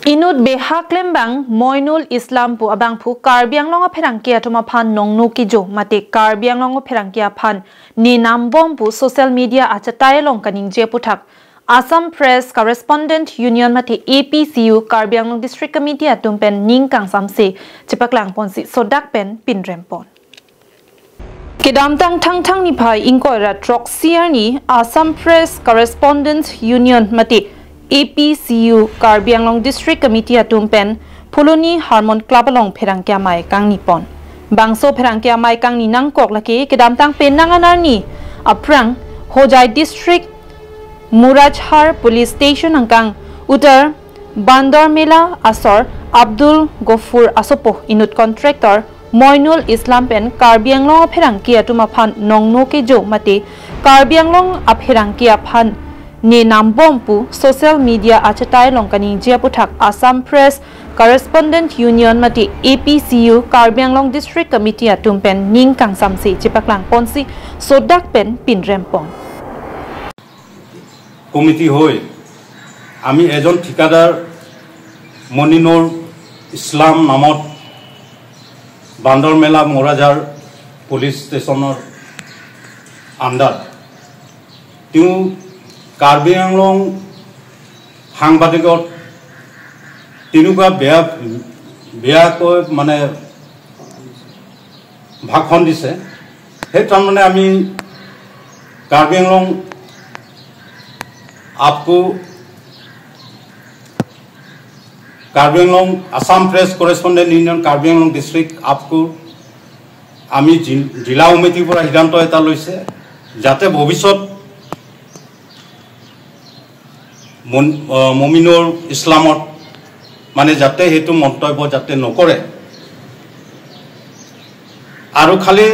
Inut behak lembang Moinul Islam pu abang pu Karbiang longa perangkia tuma pan nong nuki jo mate Karbiang longa perangkia pan ni nambom pu social media acatai long kaning je putak Assam Press Correspondent Union mate APCU Karbiang long District Committee atumpen ningkang samse cepaklang ponsi sodak pen pinrempon. Kedamtang tang ni pai ingkoira trok siar ni Assam Press Correspondent Union mate APCU Karbiang long District Committee atumpen Puloni Harmon Club long perangkia mai kang nipon. Bangso perangkia mai kang ni nangkok laki kedamtang penanganar ni aprang Hojai District Murajhar Police Station angkang utar Bandar Mela Asor Abdul Gofur Asopo inut contractor Moinul Islam pen Karbiang long perangkia tumaphan nongno ke jo mate Karbiang long apherangkia phan ni nambom pu social media acatai longkani jia putak Assam Press Correspondent Union mati APCU Karbiang long District Committee atumpen ningkang samsi cipaklang ponsi sodak pen pinrempon. Committee hoi ami ejon ঠিকাদার Moinul Islam namot Bandar Mela Murajhar Police Stationor under tiu Karbiang long সাংবাদিকত তিনুকা বেয়াকৈ মানে ভাষণ দিছে সেই তাৰমানে আমি Karbiang long आपको Karbiang long Assam Press Correspondent Union Karbiang long District आपको আমি জিলা সমিতিৰ পৰা সিদ্ধান্ত এটা লৈছে যাতে ভৱিষ্যত Moinul Islamot মানে যাতে হেতু মন্তব্য যাতে নকৰে আৰু খালি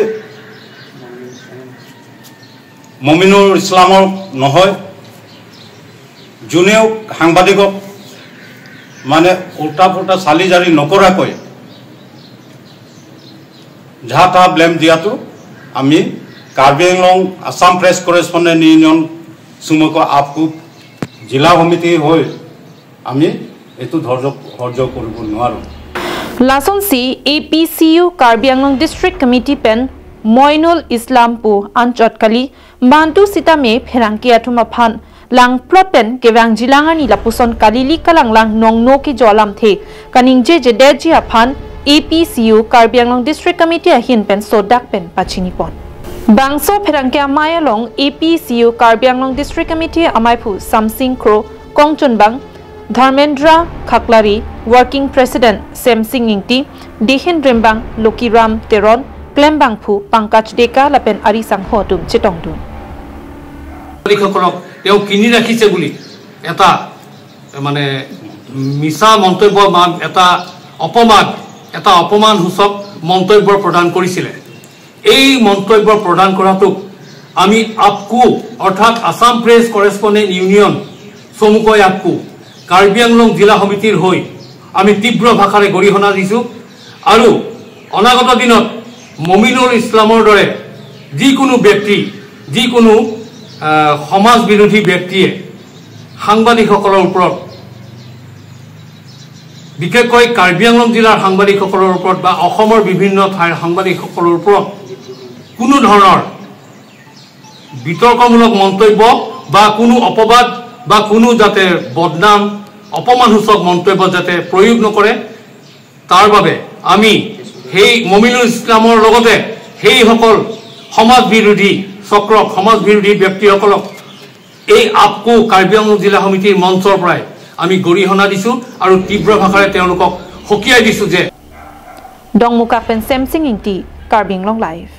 Moinul Islamor নহয় জুনেও সাংবাদিকক মানে উল্টা পুল্টা চালি জাৰি নকৰাকৈ যাতা ব্লেম দিয়াটো আমি Karbiang long Assam Press Correspondent Union সুমক আপকো জিলা সমিতি হৈ আমি এটো ধৈৰ্য কৰিব নোৱাৰো লাসন সি APCU Karbiang long District Committee pen Moinul Islam pu anchotkali mantu sitame pherangkia thuma phan lang plot pen kewang jilangani lapuson kalili kalanglang nongno ki jolam the kaning je deji aphan APCU Karbiang long District Committee hin pen sodak pen pachini pon Bangso Pherangkia Mayalong APCU Karbiang long District Committee Amaipu Samsing Kro Kongchunbang Dharmendra Khaklari Working President Semsing Ingti Dehin Rimbang Lokiram Teron Klembang Phu Pankaj Deka Lapen Arisang Hotum Chitongdun লিখকলক তেও কিনি ৰাখিছে বুলি এটা মানে মিছা মন্তব্য মান এটা অপমান হুচক মন্তব্য প্ৰদান কৰিছিল এই মন্তব্য প্ৰদান কৰাটো আমি আপকো অৰ্থাৎ Assam Press Correspondent Union সমুকৈ আপকো Karbiang long জিলা সমিতিৰ হৈ আমি তীব্ৰ ভাষাৰে গৰিহণা দিছো আৰু অনাগত দিনত Moinul Islamৰ দৰে যিকোনো ব্যক্তি যিকোনো সমাজ বিৰোধী ব্যক্তিয়ে সাংবাদিকসকলৰ ওপৰত বিশেষকৈ Karbiang long জিলাৰ সাংবাদিকসকলৰ ওপৰত বা অসমৰ বিভিন্ন ঠাইৰ সাংবাদিকসকলৰ ওপৰত কোনো ধৰণৰ বিতৰ্কমূলক মন্তব্য বা কোনো অপবাদ বা কোনো যাতে বদনাম অপমানসূচক মন্তব্য যাতে প্ৰয়োগ নকৰে তাৰ বাবে আমি সেই Moinul Islamৰ লগতে সেই সকল সমাজ বিৰোধী চক্ৰক সমাজ বিৰোধী ব্যক্তিসকলক এই আপকো Karbiang long জিলা সমিতিৰ মঞ্চৰ পৰাই আমি গৰিহণা দিছো আৰু তীব্ৰ ভাষাৰে তেওঁলোকক হকিয়াই দিছো যে Dongmuka pen Semsing Ingti Karbiang long live